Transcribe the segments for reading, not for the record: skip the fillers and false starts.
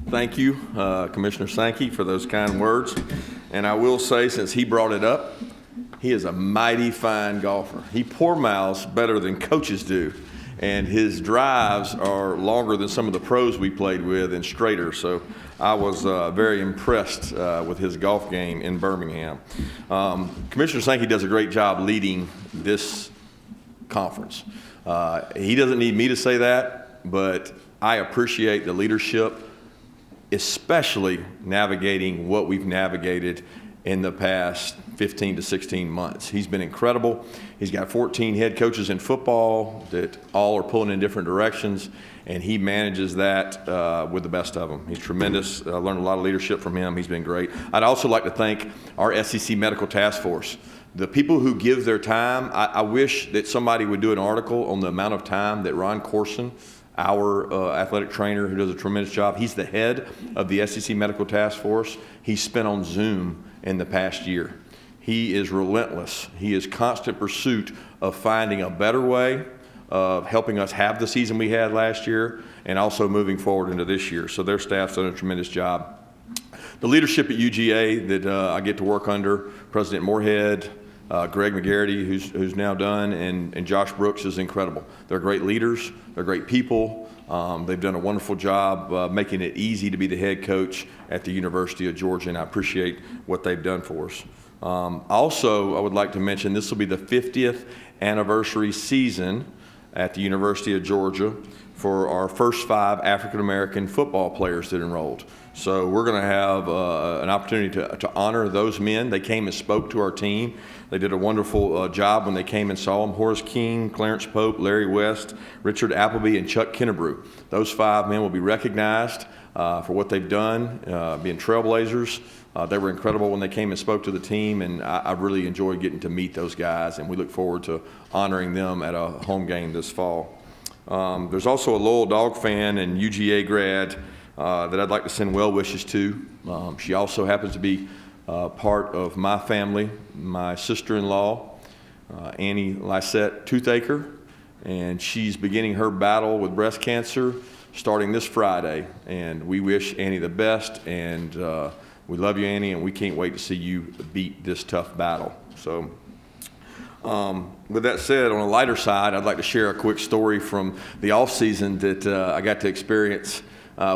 Thank you, Commissioner Sankey, for those kind words. And I will say, since he brought it up, he is a mighty fine golfer. He pour mouths better than coaches do. And his drives are longer than some of the pros we played with and straighter. So I was very impressed with his golf game in Birmingham. Commissioner Sankey does a great job leading this conference. He doesn't need me to say that, but I appreciate the leadership, especially navigating what we've navigated in the past 15 to 16 months. He's been incredible. He's got 14 head coaches in football that all are pulling in different directions, and he manages that with the best of them. He's tremendous. I learned a lot of leadership from him. He's been great. I'd also like to thank our SEC Medical Task Force. The people who give their time, I wish that somebody would do an article on the amount of time that Ron Corson, our athletic trainer who does a tremendous job, he's the head of the SEC Medical Task Force. He's spent on Zoom in the past year. He is relentless. He is constant pursuit of finding a better way of helping us have the season we had last year and also moving forward into this year. So their staff's done a tremendous job. The leadership at UGA that I get to work under, President Moorhead, Greg McGarity, who's now done, and Josh Brooks is incredible. They're great leaders. They're great people. They've done a wonderful job making it easy to be the head coach at the University of Georgia, and I appreciate what they've done for us. Also, I would like to mention this will be the 50th anniversary season at the University of Georgia for our first 5 African-American football players that enrolled. So we're going to have an opportunity to honor those men. They came and spoke to our team. They did a wonderful job when they came and saw them. Horace King, Clarence Pope, Larry West, Richard Appleby, and Chuck Kennebrew. Those 5 men will be recognized for what they've done, being trailblazers. They were incredible when they came and spoke to the team, and I really enjoyed getting to meet those guys, and we look forward to honoring them at a home game this fall. There's also a loyal Dog fan and UGA grad that I'd like to send well wishes to. She also happens to be part of my family, my sister-in-law, Annie Lysette Toothaker, and she's beginning her battle with breast cancer starting this Friday. And we wish Annie the best, and we love you, Annie, and we can't wait to see you beat this tough battle. So with that said, on a lighter side, I'd like to share a quick story from the off season that I got to experience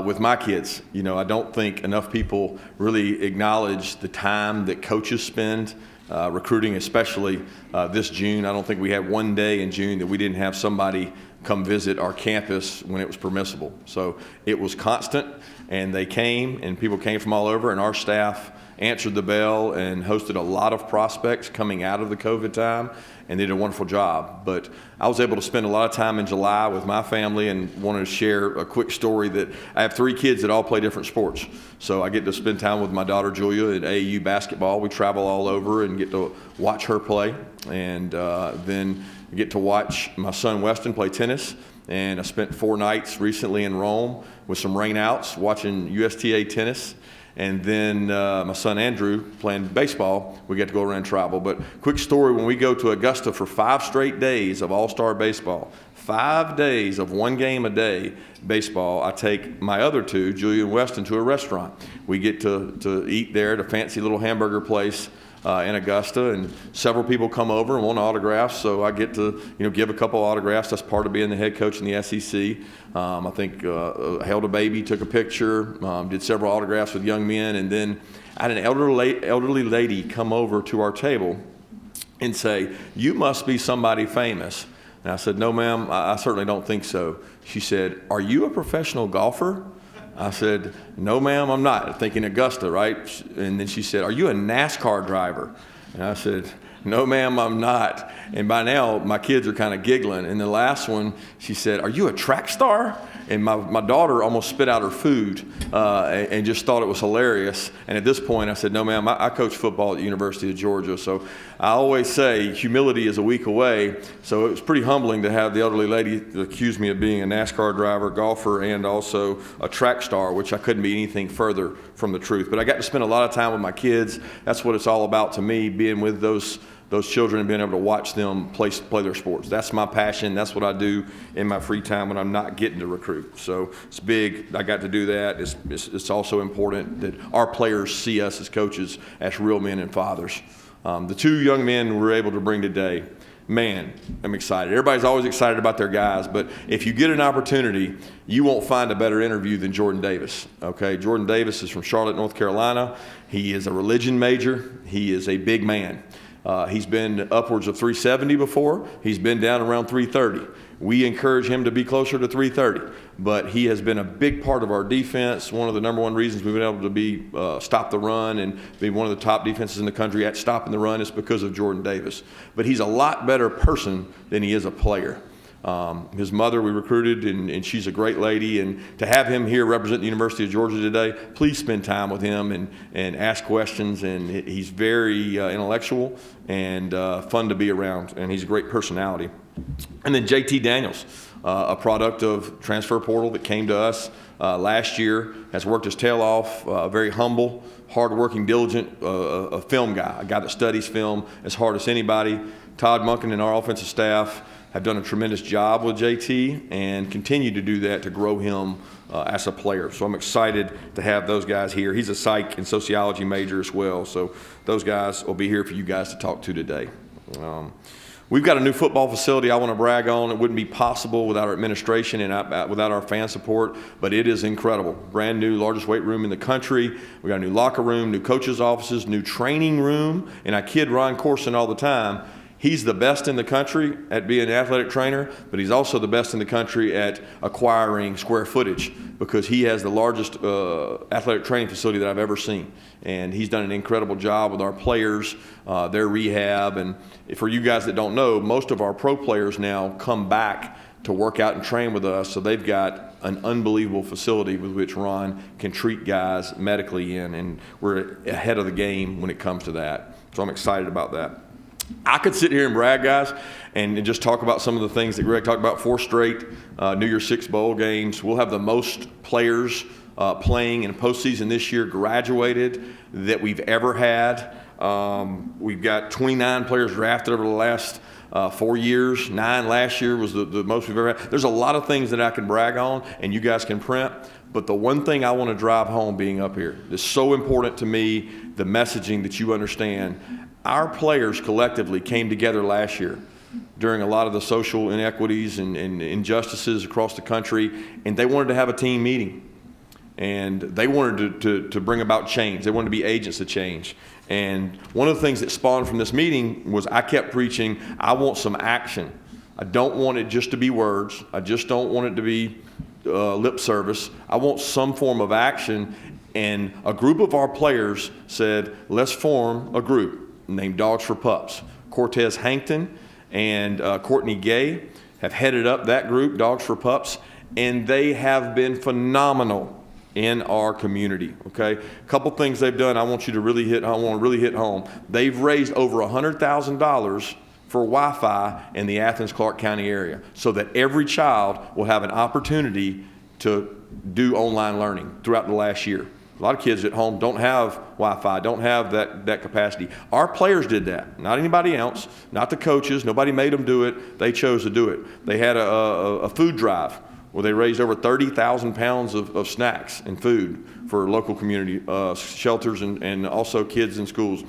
with my kids. You know, I don't think enough people really acknowledge the time that coaches spend recruiting, especially this June. I don't think we had one day in June that we didn't have somebody come visit our campus when it was permissible. So it was constant, and they came, and people came from all over, and our staff answered the bell and hosted a lot of prospects coming out of the COVID time, and they did a wonderful job. But I was able to spend a lot of time in July with my family, and wanted to share a quick story that I have 3 kids that all play different sports. So I get to spend time with my daughter Julia at AAU basketball. We travel all over and get to watch her play, and then I get to watch my son Weston play tennis. And I spent 4 nights recently in Rome with some rainouts watching USTA tennis. And then my son Andrew playing baseball. We get to go around and travel. But quick story, when we go to Augusta for 5 straight days of all-star baseball, 5 days of 1 game a day baseball, I take my other 2, Julia and Weston, to a restaurant. We get to eat there at a fancy little hamburger place in Augusta, and several people come over and want autographs, so I get to give a couple autographs. That's part of being the head coach in the SEC. I think held a baby, took a picture, did several autographs with young men, and then I had an elderly lady come over to our table and say, "You must be somebody famous." And I said, "No, ma'am, I certainly don't think so." She said, "Are you a professional golfer?" I said, "No, ma'am, I'm not." Thinking Augusta, right? And then she said, "Are you a NASCAR driver?" And I said, "No, ma'am, I'm not." And by now, my kids are kind of giggling. And the last one, she said, "Are you a track star?" And my daughter almost spit out her food and just thought it was hilarious. And at this point, I said, "No, ma'am, I coach football at the University of Georgia." So I always say humility is a week away. So it was pretty humbling to have the elderly lady accuse me of being a NASCAR driver, golfer, and also a track star, which I couldn't be anything further from the truth. But I got to spend a lot of time with my kids. That's what it's all about to me, being with those those children and being able to watch them play their sports. That's my passion. That's what I do in my free time when I'm not getting to recruit. So it's big. I got to do that. It's also important that our players see us as coaches as real men and fathers. The two young men we were able to bring today, man, I'm excited. Everybody's always excited about their guys, but if you get an opportunity, you won't find a better interview than Jordan Davis. Okay, Jordan Davis is from Charlotte, North Carolina. He is a religion major. He is a big man. He's been upwards of 370 before. He's been down around 330. We encourage him to be closer to 330, but he has been a big part of our defense. One of the number one reasons we've been able to stop the run and be one of the top defenses in the country at stopping the run is because of Jordan Davis. But he's a lot better person than he is a player. His mother we recruited, and she's a great lady. And to have him here represent the University of Georgia today, please spend time with him and ask questions. And he's very intellectual and fun to be around, and he's a great personality. And then JT Daniels, a product of transfer portal that came to us last year, has worked his tail off, very humble, hardworking, diligent, a film guy, a guy that studies film as hard as anybody. Todd Munkin and our offensive staff have done a tremendous job with JT and continue to do that to grow him as a player. So I'm excited to have those guys here. He's a psych and sociology major as well, so those guys will be here for you guys to talk to today. We've got a new football facility I want to brag on. It wouldn't be possible without our administration and without our fan support, but it is incredible. Brand new, largest weight room in the country. We got a new locker room, new coaches' offices, new training room, and I kid Ryan Corson all the time. He's the best in the country at being an athletic trainer, but he's also the best in the country at acquiring square footage because he has the largest athletic training facility that I've ever seen. And he's done an incredible job with our players, their rehab. And for you guys that don't know, most of our pro players now come back to work out and train with us, so they've got an unbelievable facility with which Ron can treat guys medically in, and we're ahead of the game when it comes to that. So I'm excited about that. I could sit here and brag, guys, and just talk about some of the things that Greg talked about. 4 straight New Year's Six bowl games. We'll have the most players playing in postseason this year graduated that we've ever had. We've got 29 players drafted over the last 4 years. 9 last year was the most we've ever had. There's a lot of things that I can brag on, and you guys can print. But the one thing I want to drive home being up here is so important to me, the messaging that you understand. Our players collectively came together last year during a lot of the social inequities and injustices across the country, and they wanted to have a team meeting. And they wanted to bring about change. They wanted to be agents of change. And one of the things that spawned from this meeting was I kept preaching, I want some action. I don't want it just to be words. I just don't want it to be lip service. I want some form of action. And a group of our players said, let's form a group named Dogs for Pups. Cortez Hankton and Courtney Gay have headed up that group, Dogs for Pups, and they have been phenomenal in our community. Okay, a couple things they've done. I want to really hit home. They've raised over $100,000 for Wi-Fi in the Athens-Clarke County area, so that every child will have an opportunity to do online learning throughout the last year. A lot of kids at home don't have Wi-Fi, don't have that capacity. Our players did that, not anybody else, not the coaches. Nobody made them do it. They chose to do it. They had a food drive where they raised over 30,000 pounds of snacks and food for local community shelters and also kids in schools.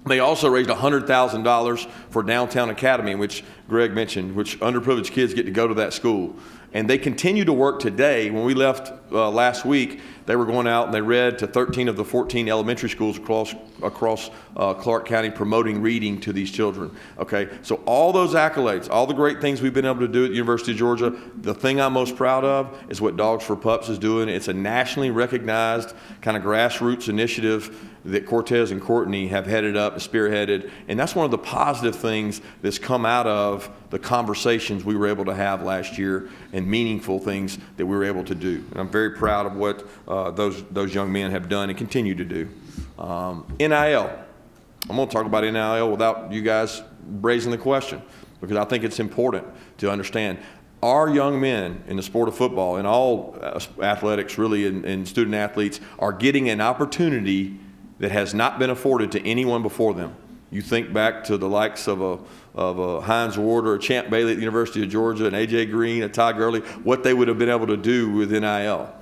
They also raised $100,000 for Downtown Academy, which Greg mentioned, which underprivileged kids get to go to that school. And they continue to work today. When we left last week, they were going out and they read to 13 of the 14 elementary schools across Clarke County, promoting reading to these children. Okay, so all those accolades, all the great things we've been able to do at the University of Georgia, the thing I'm most proud of is what Dogs for Pups is doing. It's a nationally recognized kind of grassroots initiative that Cortez and Courtney have headed up and spearheaded, and that's one of the positive things that's come out of the conversations we were able to have last year and meaningful things that we were able to do. And I'm very proud of what those young men have done and continue to do. NIL. I'm going to talk about NIL without you guys raising the question, because I think it's important to understand. Our young men in the sport of football and all athletics really and student athletes are getting an opportunity that has not been afforded to anyone before them. You think back to the likes of a Hines Ward or a Champ Bailey at the University of Georgia, and A.J. Green, a Todd Gurley, what they would have been able to do with NIL.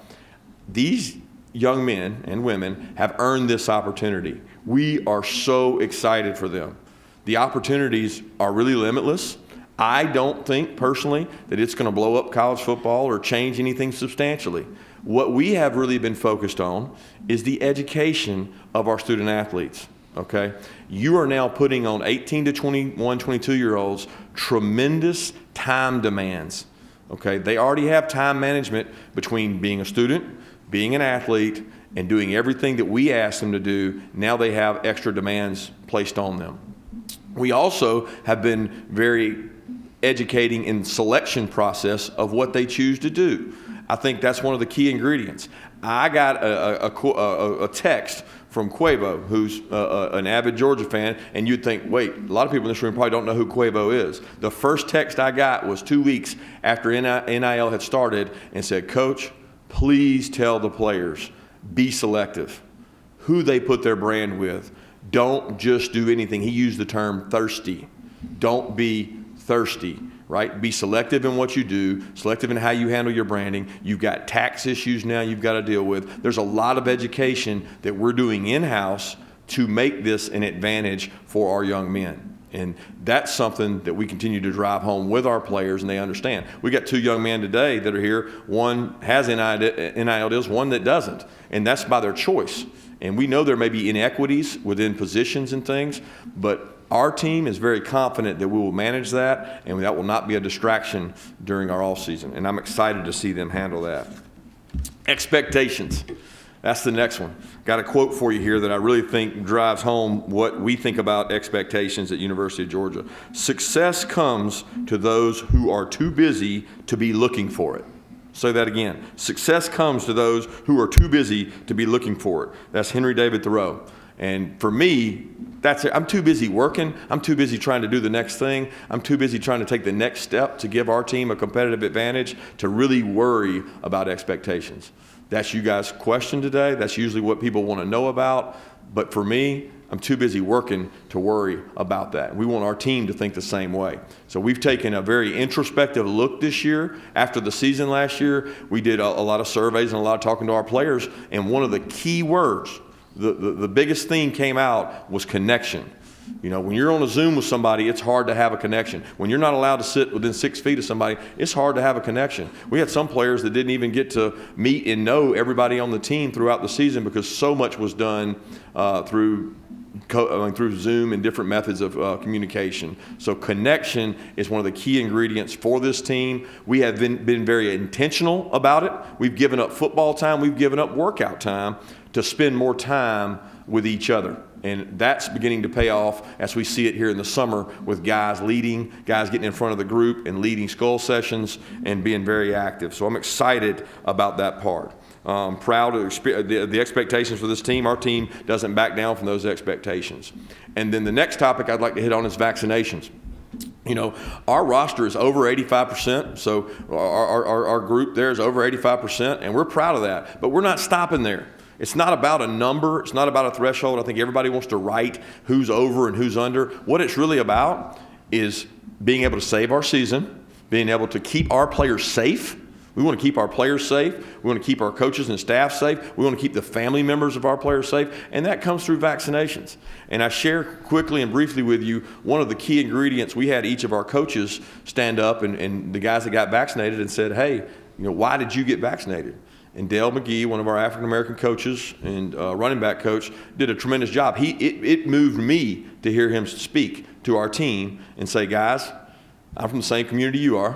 These young men and women have earned this opportunity. We are so excited for them. The opportunities are really limitless. I don't think personally that it's going to blow up college football or change anything substantially. What we have really been focused on is the education of our student athletes. Okay, you are now putting on 18 to 21, 22-year-olds tremendous time demands. Okay, they already have time management between being a student, being an athlete, and doing everything that we ask them to do. Now they have extra demands placed on them. We also have been very educating in selection process of what they choose to do. I think that's one of the key ingredients. I got a text from Quavo, who's an avid Georgia fan, and you'd think, wait, a lot of people in this room probably don't know who Quavo is. The first text I got was 2 weeks after NIL had started and said, Coach, please tell the players, be selective. Who they put their brand with. Don't just do anything. He used the term thirsty. Don't be thirsty, right? Be selective in what you do, selective in how you handle your branding. You've got tax issues now you've got to deal with. There's a lot of education that we're doing in-house to make this an advantage for our young men. And that's something that we continue to drive home with our players, and they understand. We got 2 young men today that are here. One has NIL deals, one that doesn't, and that's by their choice. And we know there may be inequities within positions and things, but our team is very confident that we will manage that, and that will not be a distraction during our off season. And I'm excited to see them handle that. Expectations. That's the next one. Got a quote for you here that I really think drives home what we think about expectations at University of Georgia. Success comes to those who are too busy to be looking for it. Say that again. Success comes to those who are too busy to be looking for it. That's Henry David Thoreau. And for me, that's it. I'm too busy working. I'm too busy trying to do the next thing. I'm too busy trying to take the next step to give our team a competitive advantage to really worry about expectations. That's you guys' question today. That's usually what people want to know about. But for me, I'm too busy working to worry about that. We want our team to think the same way. So we've taken a very introspective look this year. After the season last year, we did a lot of surveys and a lot of talking to our players. And one of the key words, the biggest theme came out was connection. You know, when you're on a Zoom with somebody, it's hard to have a connection. When you're not allowed to sit within 6 feet of somebody, it's hard to have a connection. We had some players that didn't even get to meet and know everybody on the team throughout the season because so much was done through Zoom and different methods of communication. So connection is one of the key ingredients for this team. We have been very intentional about it. We've given up football time. We've given up workout time to spend more time with each other. And that's beginning to pay off as we see it here in the summer with guys getting in front of the group and leading skull sessions and being very active. So I'm excited about that part. Proud of the expectations for this team. Our team doesn't back down from those expectations. And then the next topic I'd like to hit on is vaccinations. You know, our roster is over 85%, so our group there is over 85%, and we're proud of that. But we're not stopping there. It's not about a number. It's not about a threshold. I think everybody wants to write who's over and who's under. What it's really about is being able to save our season, being able to keep our players safe. We want to keep our players safe. We want to keep our coaches and staff safe. We want to keep the family members of our players safe, and that comes through vaccinations. And I share quickly and briefly with you one of the key ingredients. We had each of our coaches stand up and the guys that got vaccinated and said, hey, you know, why did you get vaccinated? And Dale McGee, one of our African-American coaches and running back coach, did a tremendous job. It moved me to hear him speak to our team and say, guys, I'm from the same community you are.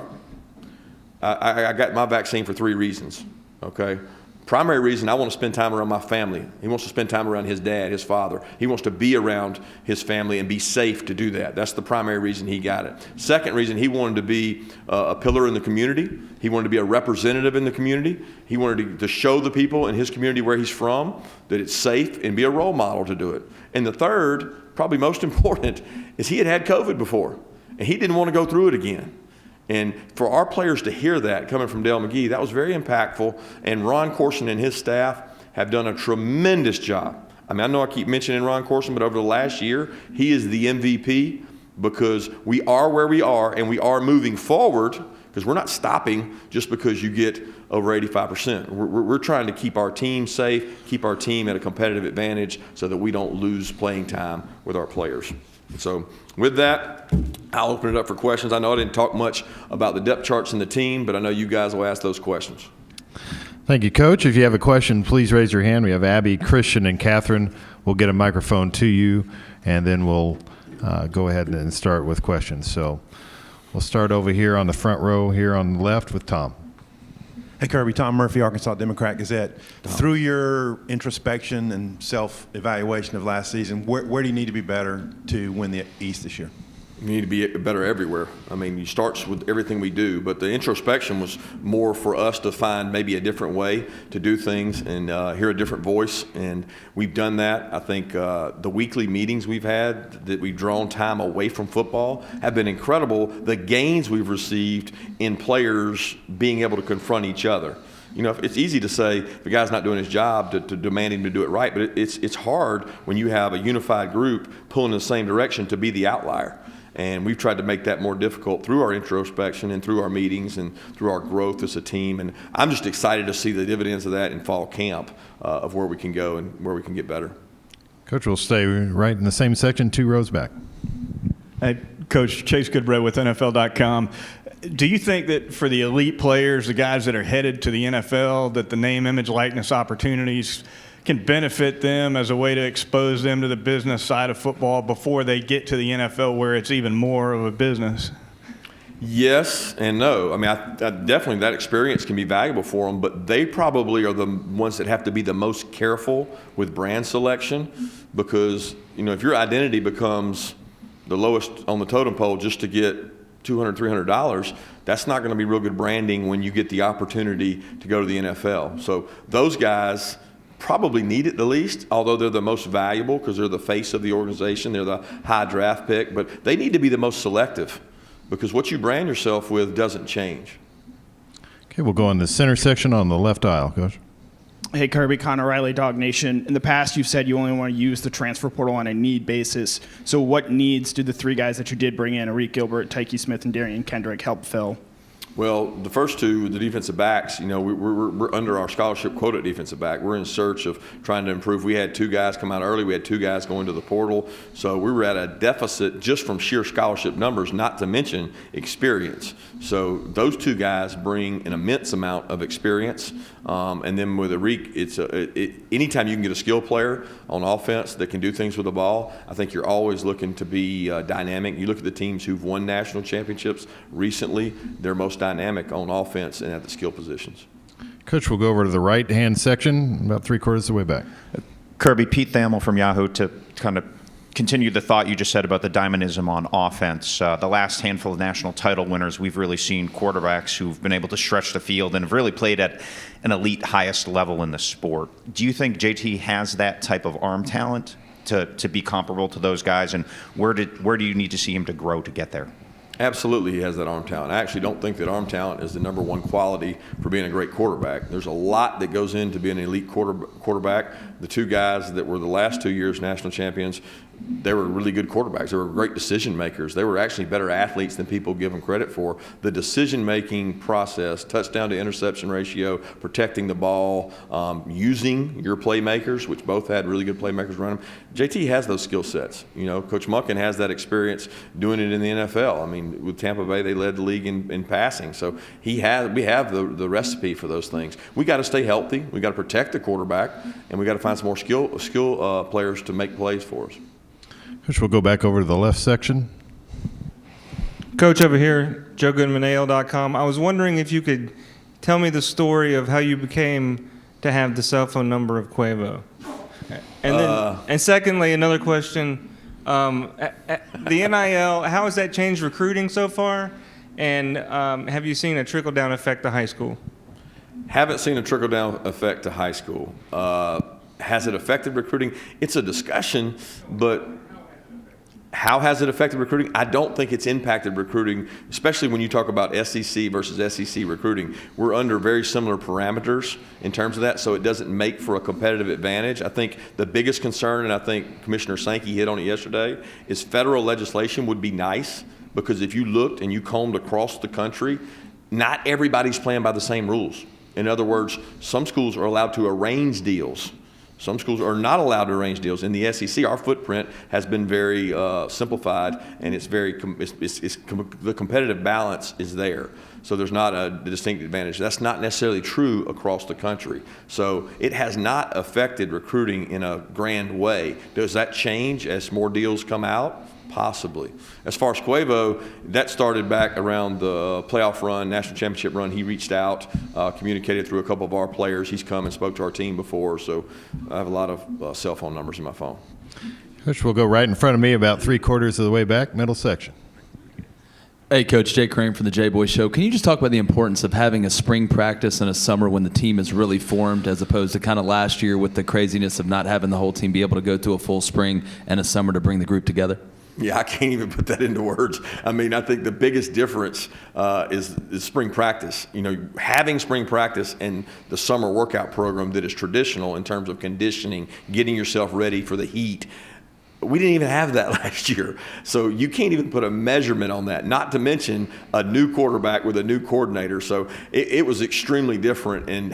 I got my vaccine for 3 reasons, okay? Primary reason, I want to spend time around my family. He wants to spend time around his dad, his father. He wants to be around his family and be safe to do that. That's the primary reason he got it. Second reason, he wanted to be a pillar in the community. He wanted to be a representative in the community. He wanted to show the people in his community where he's from that it's safe and be a role model to do it. And the third, probably most important, is he had COVID before, and he didn't want to go through it again. And for our players to hear that coming from Dale McGee, that was very impactful. And Ron Corson and his staff have done a tremendous job I mean, I know I keep mentioning Ron Corson, but over the last year, he is the MVP because we are where we are and we are moving forward because we're not stopping just because you get over 85%. We're trying to keep our team safe, keep our team at a competitive advantage so that we don't lose playing time with our players. So with that, I'll open it up for questions. I know I didn't talk much about the depth charts in the team, but I know you guys will ask those questions. Thank you, Coach. If you have a question, please raise your hand. We have Abby, Christian, and Catherine. We'll get a microphone to you, and then we'll go ahead and start with questions. So we'll start over here on the front row here on the left with Tom. Hey, Kirby. Tom Murphy, Arkansas Democrat-Gazette. Through your introspection and self-evaluation of last season, where do you need to be better to win the East this year? You need to be better everywhere. I mean, you start with everything we do, but the introspection was more for us to find maybe a different way to do things and hear a different voice, and we've done that. I think the weekly meetings we've had that we've drawn time away from football have been incredible. The gains we've received in players being able to confront each other. You know, it's easy to say if the guy's not doing his job to demand him to do it right, but it's hard when you have a unified group pulling in the same direction to be the outlier. And we've tried to make that more difficult through our introspection and through our meetings and through our growth as a team. And I'm just excited to see the dividends of that in fall camp of where we can go and where we can get better. Coach, we'll stay right in the same section, 2 rows back. Hey, Coach, Chase Goodbread with NFL.com. Do you think that for the elite players, the guys that are headed to the NFL, that the name, image, likeness opportunities can benefit them as a way to expose them to the business side of football before they get to the NFL where it's even more of a business? Yes and no. I mean, I definitely that experience can be valuable for them, but they probably are the ones that have to be the most careful with brand selection because, you know, if your identity becomes the lowest on the totem pole just to get $200, $300, that's not going to be real good branding when you get the opportunity to go to the NFL. So those guys probably need it the least, although they're the most valuable because they're the face of the organization. They're the high draft pick, but they need to be the most selective because what you brand yourself with doesn't change. Okay, we'll go in the center section on the left aisle, Coach. Hey, Kirby, Connor Riley, Dog Nation. In the past, you've said you only want to use the transfer portal on a need basis. So what needs do the 3 guys that you did bring in, Arik Gilbert, Tyke Smith, and Darien Kendrick, help fill? Well, the first two, the defensive backs, you know, we're under our scholarship quota at defensive back. We're in search of trying to improve. We had 2 guys come out early. We had 2 guys go into the portal. So we were at a deficit just from sheer scholarship numbers, not to mention experience. So those 2 guys bring an immense amount of experience. And then with Arik, anytime you can get a skill player on offense that can do things with the ball, I think you're always looking to be dynamic. You look at the teams who've won national championships recently, they're most dynamic on offense and at the skill positions. Coach, we'll go over to the right-hand section, about 3/4 of the way back. Kirby, Pete Thamel from Yahoo, to kind of continue the thought you just said about the dynamism on offense. The last handful of national title winners, we've really seen quarterbacks who've been able to stretch the field and have really played at an elite highest level in the sport. Do you think JT has that type of arm talent to be comparable to those guys, and where do you need to see him to grow to get there? Absolutely, he has that arm talent. I actually don't think that arm talent is the number one quality for being a great quarterback. There's a lot that goes into being an elite quarterback. The 2 guys that were the last 2 years national champions, they were really good quarterbacks. They were great decision makers. They were actually better athletes than people give them credit for. The decision-making process, touchdown to interception ratio, protecting the ball, using your playmakers, which both had really good playmakers around them. JT has those skill sets. You know, Coach Munkin has that experience doing it in the NFL. I mean, with Tampa Bay, they led the league in passing. So we have the recipe for those things. We got to stay healthy. We got to protect the quarterback, and we got to find some more skill players to make plays for us. Coach, we'll go back over to the left section. Coach, over here, Joe Goodman, AL.com. I was wondering if you could tell me the story of how you became to have the cell phone number of Quavo. And secondly, another question. The NIL, how has that changed recruiting so far? And have you seen a trickle-down effect to high school? Haven't seen a trickle-down effect to high school. Has it affected recruiting? It's a discussion, but How has it affected recruiting? I don't think it's impacted recruiting, especially when you talk about SEC versus SEC recruiting. We're under very similar parameters in terms of that, so it doesn't make for a competitive advantage. I think the biggest concern, and I think Commissioner Sankey hit on it yesterday, is federal legislation would be nice, because if you looked and you combed across the country, not everybody's playing by the same rules. In other words, some schools are allowed to arrange deals. Some schools are not allowed to arrange deals. In the SEC, our footprint has been very simplified, and the competitive balance is there. So there's not a distinct advantage. That's not necessarily true across the country. So it has not affected recruiting in a grand way. Does that change as more deals come out? Possibly. As far as Quavo, that started back around the playoff run, national championship run. He reached out, communicated through a couple of our players. He's come and spoke to our team before, so I have a lot of cell phone numbers in my phone. Coach, we'll go right in front of me, about 3/4 of the way back, middle section. Hey, Coach, Jay Crane from the J-Boy Show. Can you just talk about the importance of having a spring practice and a summer when the team is really formed, as opposed to kind of last year with the craziness of not having the whole team be able to go through a full spring and a summer to bring the group together? Yeah, I can't even put that into words. I mean, I think the biggest difference is spring practice. You know, having spring practice and the summer workout program that is traditional in terms of conditioning, getting yourself ready for the heat. We didn't even have that last year. So you can't even put a measurement on that, not to mention a new quarterback with a new coordinator. So it was extremely different. And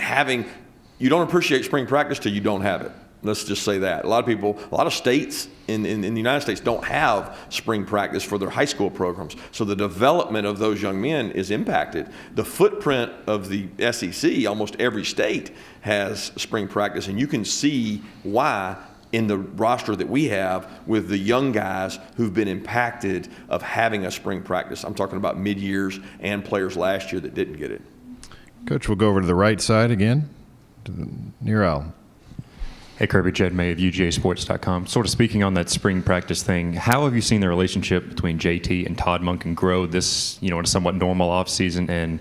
you don't appreciate spring practice till you don't have it. Let's just say that. A lot of states in the United States don't have spring practice for their high school programs. So the development of those young men is impacted. The footprint of the SEC, almost every state has spring practice, and you can see why in the roster that we have with the young guys who've been impacted of having a spring practice. I'm talking about mid-years and players last year that didn't get it. Coach, we'll go over to the right side again, to the near aisle. Hey, Kirby, Jed May of UGAsports.com. Sort of speaking on that spring practice thing, how have you seen the relationship between JT and Todd Monken grow this, in a somewhat normal offseason? And,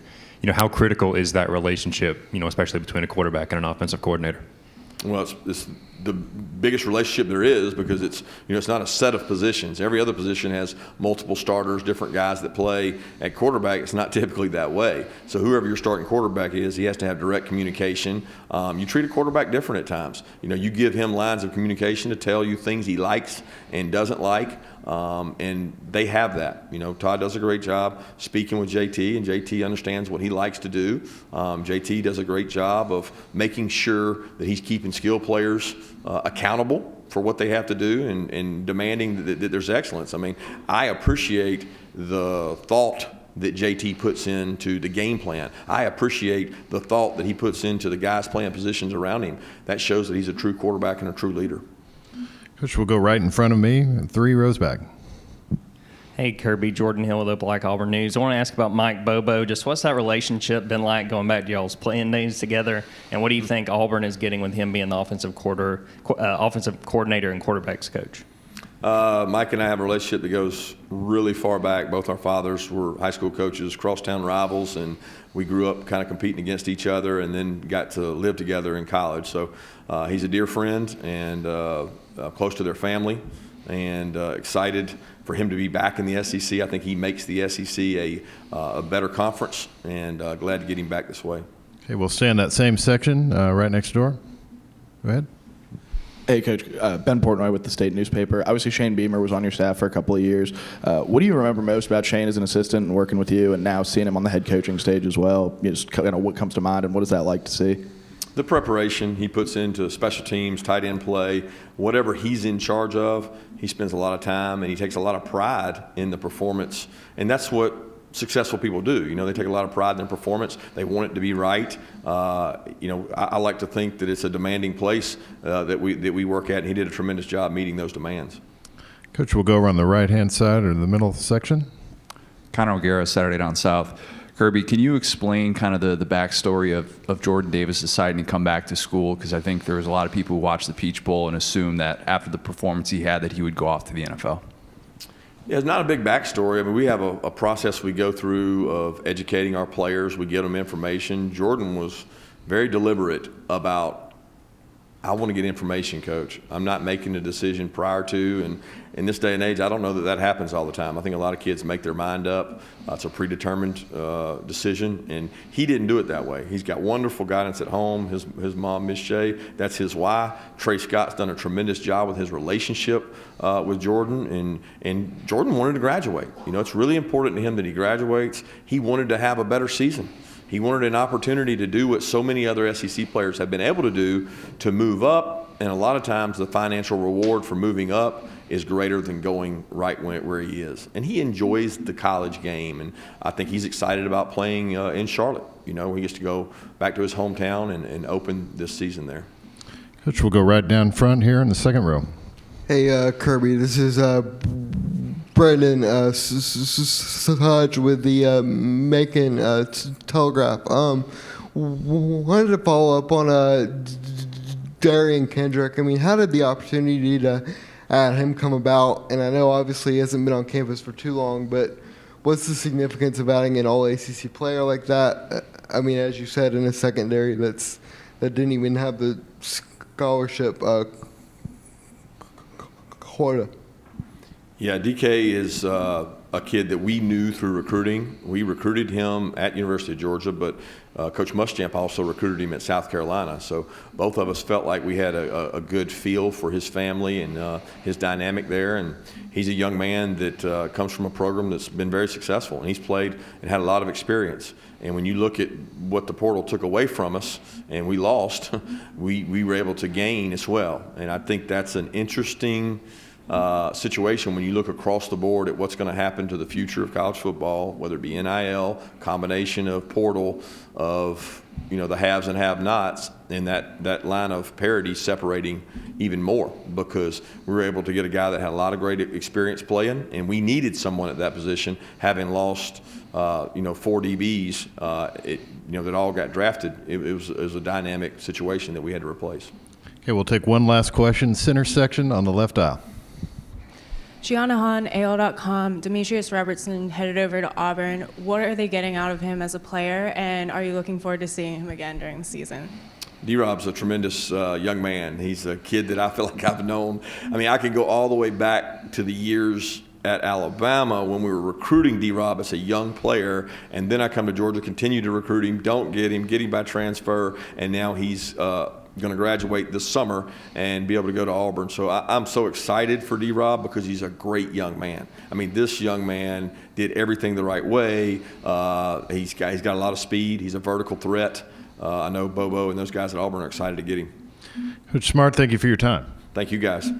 how critical is that relationship, especially between a quarterback and an offensive coordinator? Well, it's the biggest relationship there is, because it's not a set of positions. Every other position has multiple starters, different guys that play. At quarterback, it's not typically that way. So whoever your starting quarterback is, he has to have direct communication. You treat a quarterback different at times. You give him lines of communication to tell you things he likes and doesn't like. And they have that. Todd does a great job speaking with JT, and JT understands what he likes to do. JT does a great job of making sure that he's keeping skill players accountable for what they have to do, and demanding that there's excellence. I mean, I appreciate the thought that JT puts into the game plan. I appreciate the thought that he puts into the guys playing positions around him. That shows that he's a true quarterback and a true leader. Coach, we'll go right in front of me, 3 rows back. Hey, Kirby, Jordan Hill with the Black Auburn News. I want to ask about Mike Bobo. Just what's that relationship been like going back to y'all's playing days together? And what do you think Auburn is getting with him being the offensive coordinator and quarterbacks coach? Mike and I have a relationship that goes really far back. Both our fathers were high school coaches, crosstown rivals, and we grew up kind of competing against each other, and then got to live together in college. So he's a dear friend, and close to their family, and excited for him to be back in the SEC. I think he makes the SEC a better conference, and glad to get him back this way. Okay, we'll stay in that same section right next door. Go ahead. Hey, Coach. Ben Portnoy with the State newspaper. Obviously, Shane Beamer was on your staff for a couple of years. What do you remember most about Shane as an assistant and working with you, and now seeing him on the head coaching stage as well? Just what comes to mind, and what is that like to see? The preparation he puts into special teams, tight end play, whatever he's in charge of, he spends a lot of time, and he takes a lot of pride in the performance. And that's what successful people do. They take a lot of pride in their performance. They want it to be right. I like to think that it's a demanding place that we work at, and he did a tremendous job meeting those demands. Coach, we'll go around the right-hand side or the middle section. Connor O'Gara, Saturday Down South. Kirby, can you explain kind of the backstory of Jordan Davis deciding to come back to school? Because I think there was a lot of people who watched the Peach Bowl and assumed that after the performance he had that he would go off to the NFL. Yeah, it's not a big backstory. I mean, we have a process we go through of educating our players. We give them information. Jordan was very deliberate about I want to get information, Coach. I'm not making a decision prior to, and in this day and age, I don't know that happens all the time. I think a lot of kids make their mind up. It's a predetermined decision, and he didn't do it that way. He's got wonderful guidance at home. His mom, Miss Shay, that's his why. Trey Scott's done a tremendous job with his relationship with Jordan, and Jordan wanted to graduate. You know, it's really important to him that he graduates. He wanted to have a better season. He wanted an opportunity to do what so many other SEC players have been able to do, to move up, and a lot of times the financial reward for moving up is greater than going right where he is. And he enjoys the college game, and I think he's excited about playing in Charlotte. You know, he gets to go back to his hometown and open this season there. Coach, we'll go right down front here in the second row. Hey, Kirby, this is Brendan Sahaj with the Macon Telegraph. Wanted to follow up on Darien Kendrick. I mean, how did the opportunity to add him come about? And I know obviously he hasn't been on campus for too long, but what's the significance of adding an all-ACC player like that? I mean, as you said, in a secondary that didn't even have the scholarship quota. Yeah, DK is a kid that we knew through recruiting. We recruited him at University of Georgia, but Coach Muschamp also recruited him at South Carolina. So both of us felt like we had a good feel for his family and his dynamic there. And he's a young man that comes from a program that's been very successful, and he's played and had a lot of experience. And when you look at what the portal took away from us and we lost, we were able to gain as well. And I think that's an interesting situation when you look across the board at what's going to happen to the future of college football, whether it be NIL, combination of portal, of the haves and have-nots, and that line of parity separating even more, because we were able to get a guy that had a lot of great experience playing, and we needed someone at that position, having lost 4 DBs that all got drafted. It was a dynamic situation that we had to replace. Okay, we'll take one last question. Center section on the left aisle. Gianna Hahn, AL.com. Demetrius Robertson headed over to Auburn. What are they getting out of him as a player, and are you looking forward to seeing him again during the season? D-Rob's a tremendous young man. He's a kid that I feel like I've known. I mean, I can go all the way back to the years at Alabama when we were recruiting D-Rob as a young player, and then I come to Georgia, continue to recruit him, don't get him by transfer, and now he's going to graduate this summer and be able to go to Auburn. So I'm so excited for D-Rob because he's a great young man. I mean, this young man did everything the right way. He's got a lot of speed. He's a vertical threat. I know Bobo and those guys at Auburn are excited to get him. Coach Smart, thank you for your time. Thank you, guys.